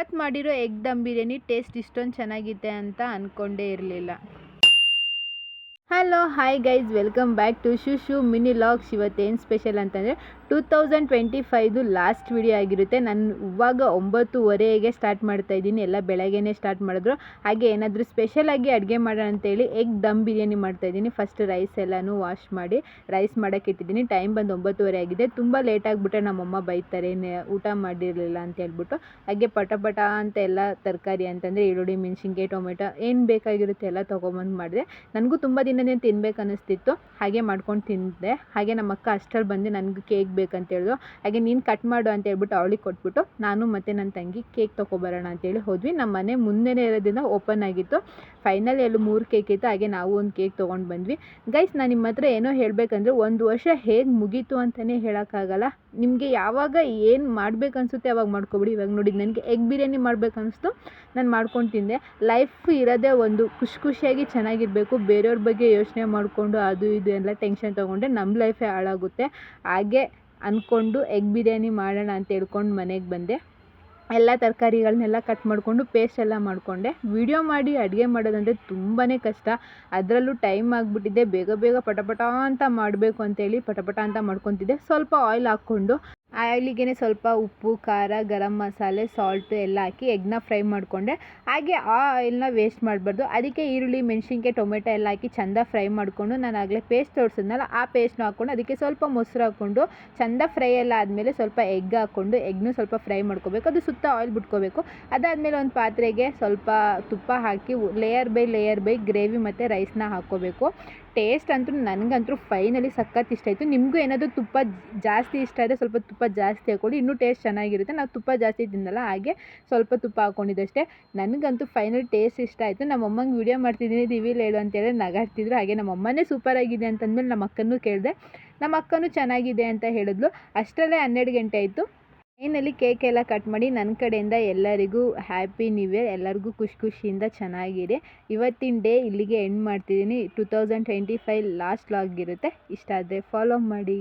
ಇವತ್ತು ಮಾಡಿರೋ egg dum biryani taste ಇಷ್ಟೊಂದು ಚೆನ್ನಾಗಿದೆ ಅಂತ ಅಂದ್ಕೊಂಡೇ ಇರಲಿಲ್ಲ. Hello hi guys, welcome back to shoe mini logs. ಇವತ್ತೇನು ಸ್ಪೆಷಲ್ ಅಂತಂದರೆ 2025 ಲಾಸ್ಟ್ ವಿಡಿಯೋ ಆಗಿರುತ್ತೆ. ನಾನು ಇವಾಗ 9:30ಗೆ ಸ್ಟಾರ್ಟ್ ಮಾಡ್ತಾಯಿದ್ದೀನಿ. ಎಲ್ಲ ಬೆಳಗ್ಗೆನೇ ಸ್ಟಾರ್ಟ್ ಮಾಡಿದ್ರು. ಹಾಗೆ ಏನಾದರೂ ಸ್ಪೆಷಲಾಗಿ ಅಡುಗೆ ಮಾಡೋಣ ಅಂತೇಳಿ ಎಗ್ ದಮ್ ಬಿರಿಯಾನಿ ಮಾಡ್ತಾಯಿದ್ದೀನಿ. ಫಸ್ಟ್ ರೈಸ್ ಎಲ್ಲನೂ ವಾಶ್ ಮಾಡಿ ರೈಸ್ ಮಾಡೋಕ್ಕೆ ಇಟ್ಟಿದ್ದೀನಿ. ಟೈಮ್ ಬಂದು 9:30 ಆಗಿದೆ. ತುಂಬ ಲೇಟ್ ಆಗಿಬಿಟ್ರೆ ನಮ್ಮಮ್ಮ ಬೈತಾರೆ, ಊಟ ಮಾಡಿರಲಿಲ್ಲ ಅಂತ ಹೇಳ್ಬಿಟ್ಟು. ಹಾಗೆ ಪಟ ಅಂತ ಎಲ್ಲ ತರಕಾರಿ ಅಂತಂದರೆ ಈರುಳ್ಳಿ, ಮೆಣಸಿನ್ಕಾಯಿ, ಟೊಮೆಟೊ ಏನು ಬೇಕಾಗಿರುತ್ತೆ ಎಲ್ಲ ತೊಗೊಂಬಂದು ಮಾಡಿದೆ. ನನಗೂ ತುಂಬ ದಿನದಿಂದ ತಿನ್ಬೇಕು ಅನ್ನಿಸ್ತಿತ್ತು, ಹಾಗೆ ಮಾಡ್ಕೊಂಡು ತಿಂದೆ. ಹಾಗೆ ನಮ್ಮ ಅಕ್ಕ ಅಷ್ಟರಲ್ಲಿ ಬಂದು ನನಗೆ ಕೇಕ್ ಬೇಕಂತ ಹೇಳಿದ್ರು. ಹಾಗೆ ನೀನು ಕಟ್ ಮಾಡು ಅಂತ ಹೇಳ್ಬಿಟ್ಟು ಅವಳಿಗೆ ಕೊಟ್ಬಿಟ್ಟು ನಾನು ಮತ್ತು ನನ್ನ ತಂಗಿ ಕೇಕ್ ತೊಗೊಬರೋಣ ಅಂತೇಳಿ ಹೋದ್ವಿ. ನಮ್ಮ ಮನೆ ಮುಂದೆನೇ ಇರೋದ್ರಿಂದ ಓಪನ್ ಆಗಿತ್ತು. ಫೈನಲ್ 3 ಕೇಕ್ ಇತ್ತು. ಹಾಗೆ ನಾವು ಒಂದು ಕೇಕ್ ತೊಗೊಂಡು ಬಂದ್ವಿ. ಗೈಸ್, ನಾನು ನಿಮ್ಮ ಹತ್ರ ಏನೋ ಹೇಳಬೇಕಂದ್ರೆ, ಒಂದು ವರ್ಷ ಹೇಗೆ ಮುಗೀತು ಅಂತಲೇ ಹೇಳೋಕ್ಕಾಗಲ್ಲ. ನಿಮಗೆ ಯಾವಾಗ ಏನು ಮಾಡಬೇಕು ಅನಿಸುತ್ತೆ ಅವಾಗ ಮಾಡ್ಕೊಬಿಡಿ. ಇವಾಗ ನೋಡಿ, ನನಗೆ ಎಗ್ ಬಿರಿಯಾನಿ ಮಾಡಬೇಕನ್ನಿಸ್ತು, ನಾನು ಮಾಡ್ಕೊಂಡು ತಿಂದೆ. ಲೈಫ್ ಇರೋದೇ ಒಂದು ಖುಷಿಯಾಗಿ ಚೆನ್ನಾಗಿರಬೇಕು. ಬೇರೆಯವ್ರ ಬಗ್ಗೆ ಯೋಚನೆ ಮಾಡಿಕೊಂಡು ಅದು ಇದು ಎಲ್ಲ ಟೆನ್ಷನ್ ತೊಗೊಂಡ್ರೆ ನಮ್ಮ ಲೈಫೇ ಹಾಳಾಗುತ್ತೆ. ಹಾಗೆ ಅಂದ್ಕೊಂಡು ಎಗ್ ಬಿರಿಯಾನಿ ಮಾಡೋಣ ಅಂತ ಹೇಳ್ಕೊಂಡು ಮನೆಗೆ ಬಂದೆ. ಎಲ್ಲ ತರಕಾರಿಗಳನ್ನೆಲ್ಲ ಕಟ್ ಮಾಡಿಕೊಂಡು ಪೇಸ್ಟ್ ಎಲ್ಲ ಮಾಡಿಕೊಂಡೆ. ವಿಡಿಯೋ ಮಾಡಿ ಅಡುಗೆ ಮಾಡೋದಂದರೆ ತುಂಬಾ ಕಷ್ಟ. ಅದರಲ್ಲೂ ಟೈಮ್ ಆಗಿಬಿಟ್ಟಿದ್ದೆ. ಬೇಗ ಪಟ ಅಂತ ಮಾಡಬೇಕು ಅಂತೇಳಿ ಪಟ ಅಂತ ಮಾಡ್ಕೊತಿದ್ದೆ. ಸ್ವಲ್ಪ ಆಯಿಲ್ ಹಾಕ್ಕೊಂಡು ಆಯಿಲಿಗೆ ಸ್ವಲ್ಪ ಉಪ್ಪು, ಖಾರ, ಗರಂ ಮಸಾಲೆ, ಸಾಲ್ಟು ಎಲ್ಲ ಹಾಕಿ ಎಗ್ನ ಫ್ರೈ ಮಾಡಿಕೊಂಡೆ. ಹಾಗೆ ಆ ಆಯಿಲ್ನ ವೇಸ್ಟ್ ಮಾಡಬಾರ್ದು. ಅದಕ್ಕೆ ಈರುಳ್ಳಿ, ಮೆಣಸಿನ್ಕಾಯಿ, ಟೊಮೆಟೊ ಎಲ್ಲ ಹಾಕಿ ಚೆಂದ ಫ್ರೈ ಮಾಡಿಕೊಂಡು, ನಾನು ಆಗಲೇ ಪೇಸ್ಟ್ ತೋರಿಸಿದ್ನಲ್ಲ ಆ ಪೇಸ್ಟ್ನ ಹಾಕ್ಕೊಂಡು ಅದಕ್ಕೆ ಸ್ವಲ್ಪ ಮೊಸರು ಹಾಕ್ಕೊಂಡು ಚೆಂದ ಫ್ರೈ ಎಲ್ಲ ಆದಮೇಲೆ ಸ್ವಲ್ಪ ಎಗ್ ಹಾಕ್ಕೊಂಡು ಎಗ್ನೂ ಸ್ವಲ್ಪ ಫ್ರೈ ಮಾಡ್ಕೋಬೇಕು. ಅದು ಸುತ್ತ ಆಯಿಲ್ ಬಿಟ್ಕೋಬೇಕು. ಅದಾದಮೇಲೆ ಒಂದು ಪಾತ್ರೆಗೆ ಸ್ವಲ್ಪ ತುಪ್ಪ ಹಾಕಿ ಲೇಯರ್ ಬೈ ಗ್ರೇವಿ ಮತ್ತು ರೈಸ್ನ ಹಾಕ್ಕೋಬೇಕು. ಟೇಸ್ಟ್ ಅಂತೂ ನನಗಂತೂ ಫೈನಲಿ ಸಖತ್ ಇಷ್ಟ ಆಯಿತು. ನಿಮಗೂ ಏನಾದರೂ ತುಪ್ಪ ಜಾಸ್ತಿ ಇಷ್ಟ ಆದರೆ ಸ್ವಲ್ಪ ತುಪ್ಪ ಜಾಸ್ತಿ ಹಾಕ್ಕೊಳ್ಳಿ, ಇನ್ನೂ ಟೇಸ್ಟ್ ಚೆನ್ನಾಗಿರುತ್ತೆ. ನಾವು ತುಪ್ಪ ಜಾಸ್ತಿ ತಿನ್ನಲ್ಲ, ಹಾಗೆ ಸ್ವಲ್ಪ ತುಪ್ಪ ಹಾಕ್ಕೊಂಡಿದ್ದಷ್ಟೇ. ನನಗಂತೂ ಫೈನಲ್ ಟೇಸ್ಟ್ ಇಷ್ಟ ಆಯಿತು. ನಮ್ಮ ಅಮ್ಮಂಗೆ ವೀಡಿಯೋ ಮಾಡ್ತಿದ್ದೀನಿ, ರಿವ್ಯೂಲ್ ಹೇಳು ಅಂತೇಳಿ ನಗಾಡ್ತಿದ್ರು. ಹಾಗೆ ನಮ್ಮ ಅಮ್ಮನೇ ಸೂಪರಾಗಿದೆ ಅಂತಂದಮೇಲೆ ನಮ್ಮ ಅಕ್ಕನೂ ಕೇಳಿದೆ. ನಮ್ಮ ಅಕ್ಕನೂ ಚೆನ್ನಾಗಿದೆ ಅಂತ ಹೇಳಿದ್ಲು. ಅಷ್ಟರಲ್ಲೇ 12 ಗಂಟೆ ಆಯಿತು. ಫೈನಲಿ ಕೇಕ್ ಎಲ್ಲ ಕಟ್ ಮಾಡಿ ನನ್ನ ಕಡೆಯಿಂದ ಎಲ್ಲರಿಗೂ ಹ್ಯಾಪಿ ನ್ಯೂ ಇಯರ್. ಎಲ್ಲರಿಗೂ ಖುಷಿಯಿಂದ ಚೆನ್ನಾಗಿರಿ. ಇವತ್ತಿನ ಡೇ ಇಲ್ಲಿಗೆ ಎಂಡ್ ಮಾಡ್ತಿದ್ದೀನಿ. 2025 ಲಾಸ್ಟ್ ಲಾಗ್ ಇರುತ್ತೆ. ಇಷ್ಟ ಆದರೆ ಫಾಲೋ ಮಾಡಿ.